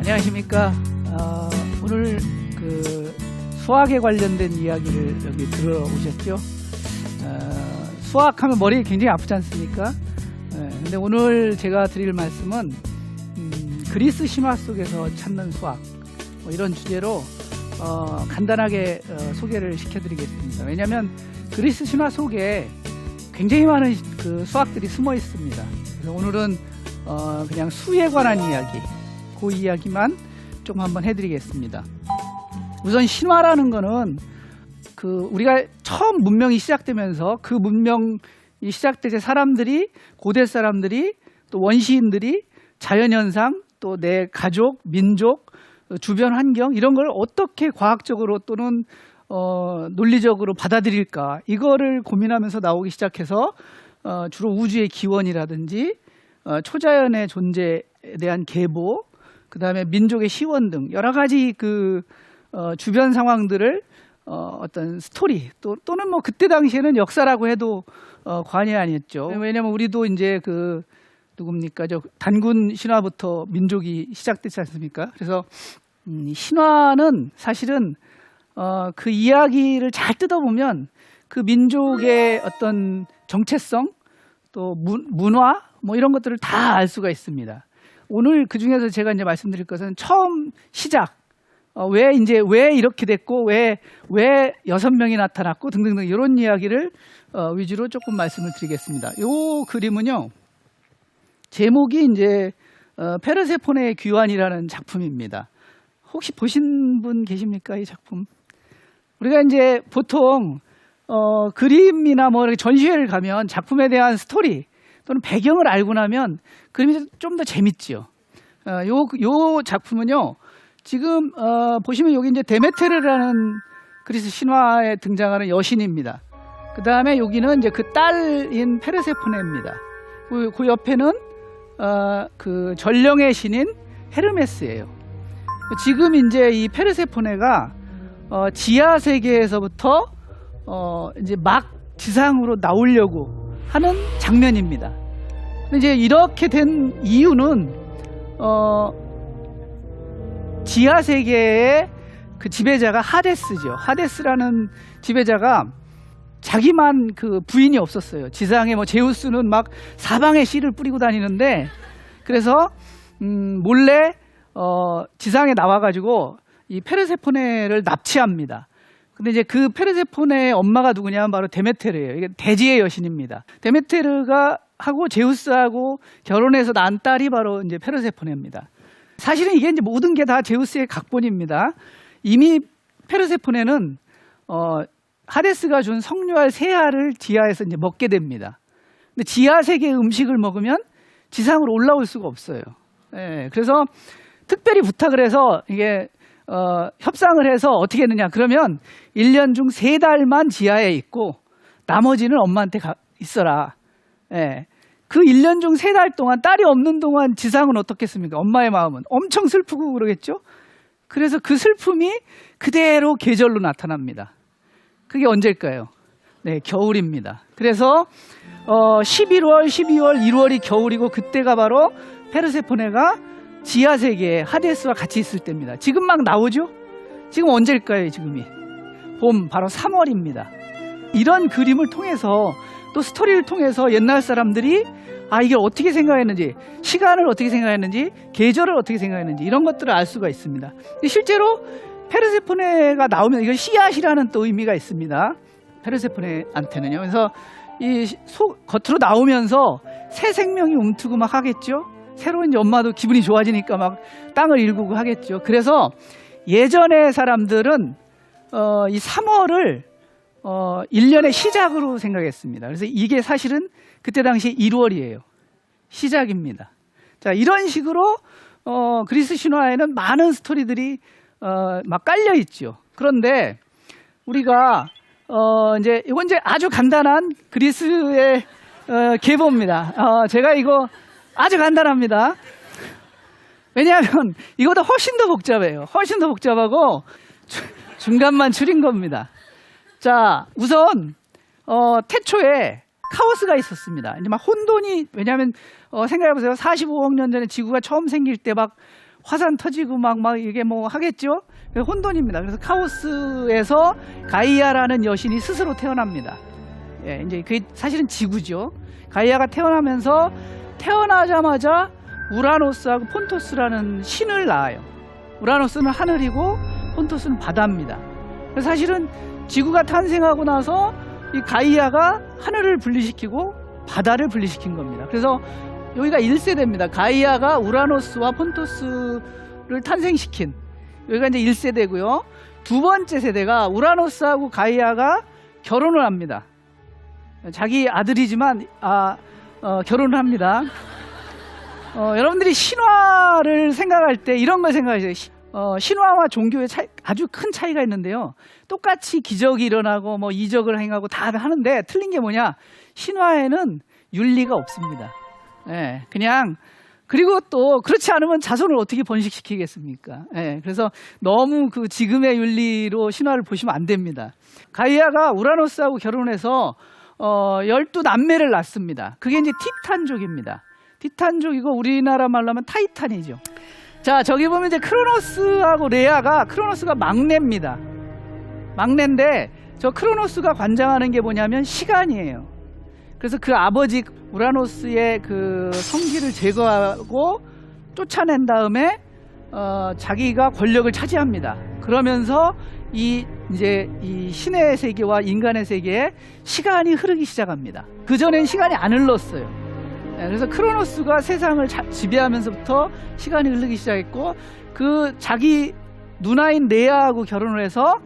안녕하십니까. 오늘 그 수학에 관련된 이야기를 여기 들어오셨죠. 수학하면 머리 굉장히 아프지 않습니까? 근데 오늘 제가 드릴 말씀은 그리스 신화 속에서 찾는 수학, 뭐 이런 주제로 간단하게 소개를 시켜드리겠습니다. 왜냐하면 그리스 신화 속에 굉장히 많은 그 수학들이 숨어 있습니다. 그래서 오늘은 그냥 수에 관한 이야기, 그 이야기만 좀 한번 해드리겠습니다. 우선 신화라는 거는 그 우리가 처음 문명이 시작되면서 그 문명이 시작될 때 사람들이, 고대 사람들이, 또 원시인들이 자연현상, 또 내 가족, 민족, 주변 환경 이런 걸 어떻게 과학적으로 또는 논리적으로 받아들일까, 이거를 고민하면서 나오기 시작해서 주로 우주의 기원이라든지 초자연의 존재에 대한 계보, 그 다음에 민족의 시원 등 여러 가지 그 주변 상황들을 어떤 스토리 또는 뭐 그때 당시에는 역사라고 해도 과언이 아니었죠. 왜냐하면 우리도 이제 그 누굽니까, 저 단군 신화부터 민족이 시작됐지 않습니까? 그래서 신화는 사실은 그 이야기를 잘 뜯어보면 그 민족의 어떤 정체성, 또 문화, 뭐 이런 것들을 다 알 수가 있습니다. 오늘 그 중에서 제가 이제 말씀드릴 것은 처음 시작, 왜 이렇게 됐고, 왜 6명이 나타났고 등등등 이런 이야기를 위주로 조금 말씀을 드리겠습니다. 이 그림은요, 제목이 이제 페르세포네의 귀환이라는 작품입니다. 혹시 보신 분 계십니까, 이 작품? 우리가 이제 보통 그림이나 뭐 이렇게 전시회를 가면 작품에 대한 스토리 또는 배경을 알고 나면 그림이 좀 더 재밌지요. 요 작품은요, 지금 보시면 여기 이제 데메테르라는 그리스 신화에 등장하는 여신입니다. 그 다음에 여기는 이제 그 딸인 페르세포네입니다. 그 옆에는 그 전령의 신인 헤르메스예요. 지금 이제 이 페르세포네가 지하 세계에서부터 이제 막 지상으로 나오려고 하는 장면입니다. 근데 이제 이렇게 된 이유는 지하 세계의 그 지배자가 하데스죠. 하데스라는 지배자가 자기만 그 부인이 없었어요. 지상에 뭐 제우스는 막 사방에 씨를 뿌리고 다니는데, 그래서 몰래 지상에 나와가지고 이 페르세포네를 납치합니다. 근데 이제 그 페르세포네의 엄마가 누구냐면 바로 데메테르예요. 이게 대지의 여신입니다. 데메테르가 하고 제우스하고 결혼해서 낳은 딸이 바로 이제 페르세포네입니다. 사실은 이게 이제 모든 게 다 제우스의 각본입니다. 이미 페르세포네는 하데스가 준 성류알 세 알을 지하에서 이제 먹게 됩니다. 근데 지하 세계의 음식을 먹으면 지상으로 올라올 수가 없어요. 예, 그래서 특별히 부탁을 해서 이게 협상을 해서 어떻게 했느냐, 그러면 1년 중 3달만 지하에 있고 나머지는 엄마한테 있어라. 예. 그 1년 중 3달 동안 딸이 없는 동안 지상은 어떻겠습니까? 엄마의 마음은 엄청 슬프고 그러겠죠. 그래서 그 슬픔이 그대로 계절로 나타납니다. 그게 언제일까요? 네, 겨울입니다. 그래서 11월, 12월, 1월이 겨울이고, 그때가 바로 페르세포네가 지하 세계에 하데스와 같이 있을 때입니다. 지금 막 나오죠? 지금 언제일까요, 지금이? 봄, 바로 3월입니다. 이런 그림을 통해서, 또 스토리를 통해서 옛날 사람들이 이걸 어떻게 생각했는지, 시간을 어떻게 생각했는지, 계절을 어떻게 생각했는지, 이런 것들을 알 수가 있습니다. 실제로 페르세포네가 나오면 이건 씨앗이라는 또 의미가 있습니다. 페르세포네한테는요. 그래서 이 겉으로 나오면서 새 생명이 움트고 막 하겠죠. 새로운 이제 엄마도 기분이 좋아지니까 막 땅을 일구고 하겠죠. 그래서 예전의 사람들은 이 3월을 1년의 시작으로 생각했습니다. 그래서 이게 사실은 그때 당시 1월이에요. 시작입니다. 자, 이런 식으로 그리스 신화에는 많은 스토리들이 막 깔려 있죠. 그런데 우리가 이제 이건 이제 아주 간단한 그리스의 계보입니다. 제가 이거 아주 간단합니다. 왜냐하면 이거보다 훨씬 더 복잡해요. 훨씬 더 복잡하고 중간만 줄인 겁니다. 자, 우선 태초에 카오스가 있었습니다. 이제 막 혼돈이, 왜냐하면 생각해보세요. 45억 년 전에 지구가 처음 생길 때 막 화산 터지고 막 이게 뭐 하겠죠? 혼돈입니다. 그래서 카오스에서 가이아라는 여신이 스스로 태어납니다. 예, 이제 그게 사실은 지구죠. 가이아가 태어나면서 태어나자마자 우라노스하고 폰토스라는 신을 낳아요. 우라노스는 하늘이고 폰토스는 바다입니다. 그래서 사실은 지구가 탄생하고 나서 이 가이아가 하늘을 분리시키고 바다를 분리시킨 겁니다. 그래서 여기가 1세대입니다. 가이아가 우라노스와 폰토스를 탄생시킨 여기가 이제 1세대고요. 두 번째 세대가 우라노스하고 가이아가 결혼을 합니다. 자기 아들이지만 결혼을 합니다. 여러분들이 신화를 생각할 때 이런 걸 생각하세요. 신화와 종교의 아주 큰 차이가 있는데요. 똑같이 기적이 일어나고 뭐 이적을 행하고 다 하는데 틀린 게 뭐냐? 신화에는 윤리가 없습니다. 예, 그냥 그리고 또 그렇지 않으면 자손을 어떻게 번식시키겠습니까? 예, 그래서 너무 그 지금의 윤리로 신화를 보시면 안 됩니다. 가이아가 우라노스하고 결혼해서 12남매를 낳습니다. 그게 이제 티탄족입니다. 티탄족이고 우리나라 말로 하면 타이탄이죠. 자, 저기 보면 이제 크로노스하고 레아가 크로노스가 막내입니다. 막내인데 저 크로노스가 관장하는 게 뭐냐면 시간이에요. 그래서 그 아버지 우라노스의 그 성기를 제거하고 쫓아낸 다음에 자기가 권력을 차지합니다. 그러면서 이제 이 신의 세계와 인간의 세계에 시간이 흐르기 시작합니다. 그 전엔 시간이 안 흘렀어요. 그래서 크로노스가 세상을 지배하면서부터 시간이 흐르기 시작했고 그 자기 누나인 레아하고 결혼을 해서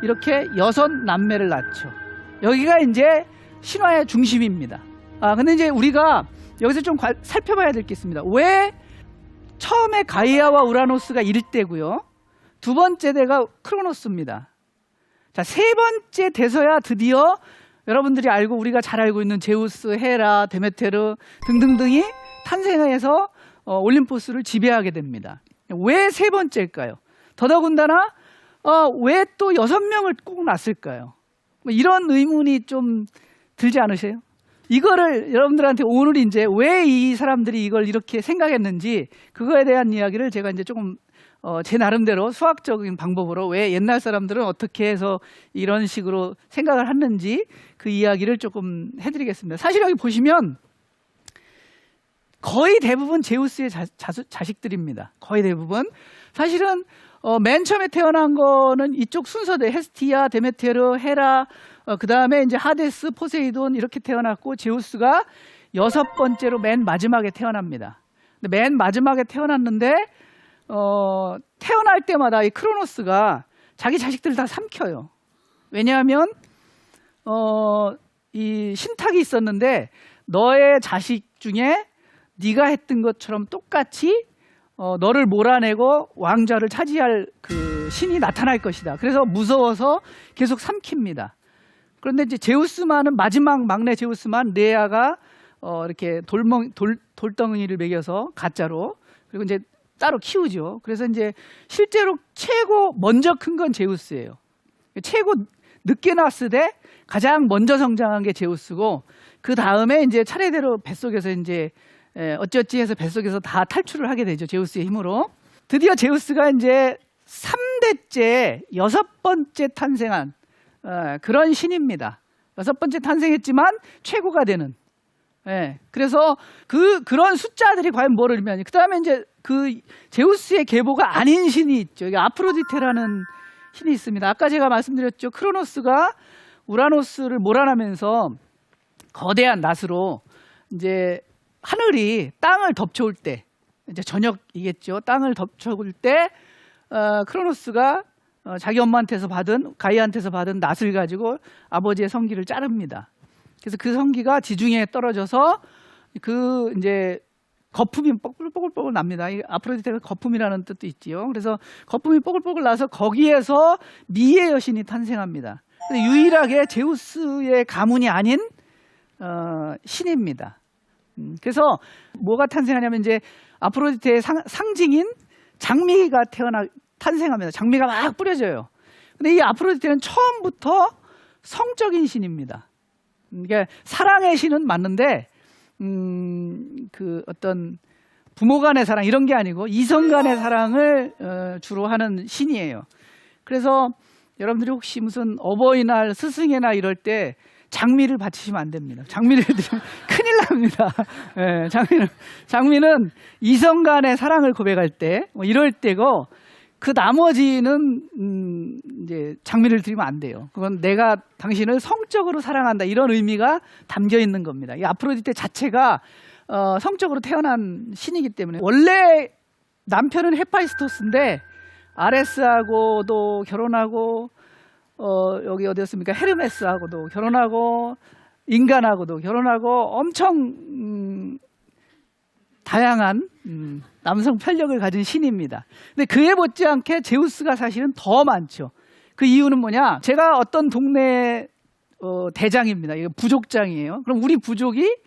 이렇게 6남매를 낳죠. 여기가 이제 신화의 중심입니다. 근데 이제 우리가 여기서 좀 살펴봐야 될 게 있습니다. 왜 처음에 가이아와 우라노스가 1대고요. 두 번째 대가 크로노스입니다. 자, 세 번째 돼서야 드디어 여러분들이 알고 우리가 잘 알고 있는 제우스, 헤라, 데메테르 등등등이 탄생해서 올림포스를 지배하게 됩니다. 왜 세 번째일까요? 더더군다나 왜 또 6명을 꼭 낳았을까요? 뭐 이런 의문이 좀 들지 않으세요? 이거를 여러분들한테 오늘 이제 왜 이 사람들이 이걸 이렇게 생각했는지 그거에 대한 이야기를 제가 이제 조금 제 나름대로 수학적인 방법으로 왜 옛날 사람들은 어떻게 해서 이런 식으로 생각을 했는지 그 이야기를 조금 해드리겠습니다. 사실 여기 보시면 거의 대부분 제우스의 자식들입니다. 거의 대부분. 사실은 맨 처음에 태어난 거는 이쪽 순서대 헤스티아, 데메테르, 헤라, 그 다음에 이제 하데스, 포세이돈 이렇게 태어났고 제우스가 6번째로 맨 마지막에 태어납니다. 근데 맨 마지막에 태어났는데 태어날 때마다 이 크로노스가 자기 자식들을 다 삼켜요. 왜냐하면 이 신탁이 있었는데 너의 자식 중에 네가 했던 것처럼 똑같이 너를 몰아내고 왕좌를 차지할 그 신이 나타날 것이다. 그래서 무서워서 계속 삼킵니다. 그런데 이제 제우스만은 마지막 막내 제우스만 레아가 이렇게 돌덩이를 먹여서 가짜로 그리고 이제 따로 키우죠. 그래서 이제 실제로 최고 먼저 큰 건 제우스예요. 최고 늦게 낳았을 때 가장 먼저 성장한 게 제우스고 그 다음에 이제 차례대로 뱃속에서 이제 어찌어찌 해서 뱃속에서 다 탈출을 하게 되죠. 제우스의 힘으로. 드디어 제우스가 이제 3대째 6번째 탄생한 그런 신입니다. 6번째 탄생했지만 최고가 되는. 그래서 그런 숫자들이 과연 뭐를 의미하냐. 그 다음에 이제 그 제우스의 계보가 아닌 신이 있죠. 이게 아프로디테라는 신이 있습니다. 아까 제가 말씀드렸죠. 크로노스가 우라노스를 몰아내면서 거대한 낫으로 이제 하늘이 땅을 덮쳐올 때 이제 저녁이겠죠. 땅을 덮쳐올 때 크로노스가 자기 엄마한테서 받은 가이아한테서 받은 낫을 가지고 아버지의 성기를 자릅니다. 그래서 그 성기가 지중해에 떨어져서 그 이제 거품이 뽀글뽀글 납니다. 아프로디테가 거품이라는 뜻도 있지요. 그래서 거품이 뽀글뽀글 나서 거기에서 미의 여신이 탄생합니다. 유일하게 제우스의 가문이 아닌 신입니다. 그래서 뭐가 탄생하냐면 이제 아프로디테의 상징인 장미가 탄생합니다. 장미가 막 뿌려져요. 근데 이 아프로디테는 처음부터 성적인 신입니다. 그러니까 사랑의 신은 맞는데 그 어떤 부모 간의 사랑 이런 게 아니고 이성 간의 사랑을 주로 하는 신이에요. 그래서 여러분들이 혹시 무슨 어버이날, 스승의 날 이럴 때 장미를 바치시면 안 됩니다. 장미를 드리면 큰일 납니다. 예, 장미는 이성 간의 사랑을 고백할 때, 뭐 이럴 때고, 그 나머지는, 이제 장미를 드리면 안 돼요. 그건 내가 당신을 성적으로 사랑한다. 이런 의미가 담겨 있는 겁니다. 이 아프로디테 자체가, 성적으로 태어난 신이기 때문에. 원래 남편은 헤파이스토스인데, 아레스하고도 결혼하고, 여기 어디였습니까? 헤르메스하고도 결혼하고 인간하고도 결혼하고 엄청 다양한 남성 편력을 가진 신입니다. 근데 그에 못지않게 제우스가 사실은 더 많죠. 그 이유는 뭐냐? 제가 어떤 동네 대장입니다. 이거 부족장이에요. 그럼 우리 부족이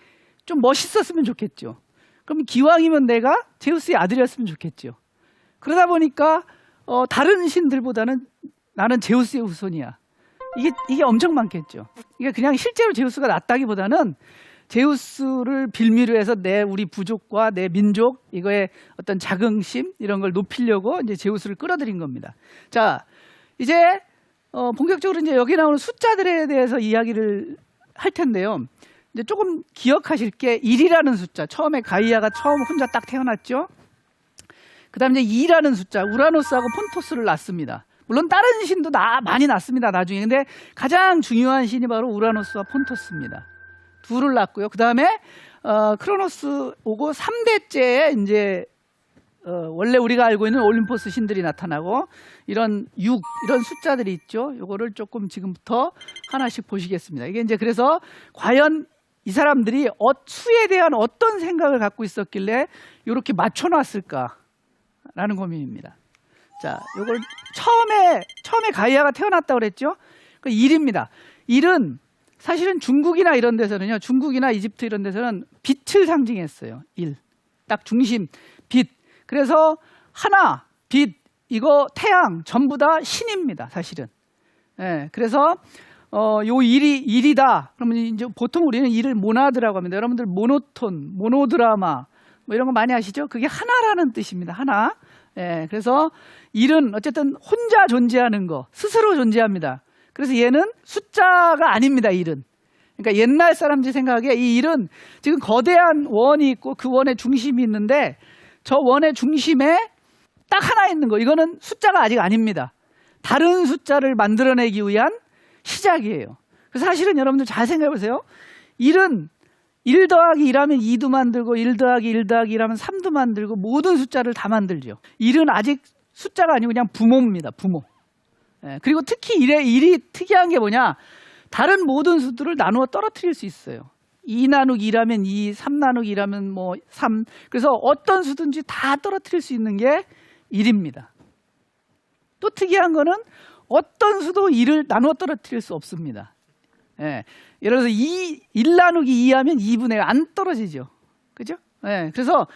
좀 멋있었으면 좋겠죠. 그럼 기왕이면 내가 제우스의 아들이었으면 좋겠죠. 그러다 보니까 다른 신들보다는 나는 제우스의 후손이야. 이게 엄청 많겠죠. 이게 그냥 실제로 제우스가 낫다기보다는 제우스를 빌미로 해서 우리 부족과 내 민족 이거의 어떤 자긍심 이런 걸 높이려고 이제 제우스를 끌어들인 겁니다. 자, 이제 본격적으로 이제 여기 나오는 숫자들에 대해서 이야기를 할 텐데요. 이제 조금 기억하실 게 1이라는 숫자. 처음에 가이아가 처음 혼자 딱 태어났죠. 그다음에 이제 2라는 숫자. 우라노스하고 폰토스를 낳습니다. 물론 다른 신도 많이 낳습니다. 나중에. 근데 가장 중요한 신이 바로 우라노스와 폰토스입니다. 둘을 낳고요. 그 다음에 크로노스 오고 3대째에 이제 원래 우리가 알고 있는 올림포스 신들이 나타나고 이런 이런 숫자들이 있죠. 요거를 조금 지금부터 하나씩 보시겠습니다. 이게 이제 그래서 과연 이 사람들이 수에 대한 어떤 생각을 갖고 있었길래 이렇게 맞춰놨을까라는 고민입니다. 자, 요걸 처음에 가이아가 태어났다고 그랬죠? 그 1입니다. 1은 사실은 중국이나 이런 데서는요, 중국이나 이집트 이런 데서는 빛을 상징했어요. 1. 딱 중심, 빛. 그래서 하나, 빛, 이거 태양, 전부 다 신입니다, 사실은. 예, 그래서, 요 1이다. 그러면 이제 보통 우리는 1을 모나드라고 합니다. 여러분들 모노톤, 모노드라마, 뭐 이런 거 많이 아시죠? 그게 하나라는 뜻입니다. 하나. 예, 그래서 1은 어쨌든 혼자 존재하는 거, 스스로 존재합니다. 그래서 얘는 숫자가 아닙니다, 1은. 그러니까 옛날 사람들이 생각하기에 이 1은 지금 거대한 원이 있고 그 원의 중심이 있는데 저 원의 중심에 딱 하나 있는 거, 이거는 숫자가 아직 아닙니다. 다른 숫자를 만들어내기 위한 시작이에요. 그래서 사실은 여러분들 잘 생각해 보세요. 1은 1 더하기 1하면 2도 만들고 1 더하기 1 더하기 1하면 3도 만들고 모든 숫자를 다 만들죠. 1은 아직 숫자가 아니고 그냥 부모입니다. 부모. 예, 그리고 특히 1이 특이한 게 뭐냐? 다른 모든 수들을 나누어 떨어뜨릴 수 있어요. 2 나누기 1하면 2, 3 나누기 1하면 뭐 3. 그래서 어떤 수든지 다 떨어뜨릴 수 있는 게 1입니다. 또 특이한 거는 어떤 수도 1을 나누어 떨어뜨릴 수 없습니다. 예, 예를 들어서 1 나누기 2 하면 2분의 1 안 떨어지죠. 그죠? 예, 그래서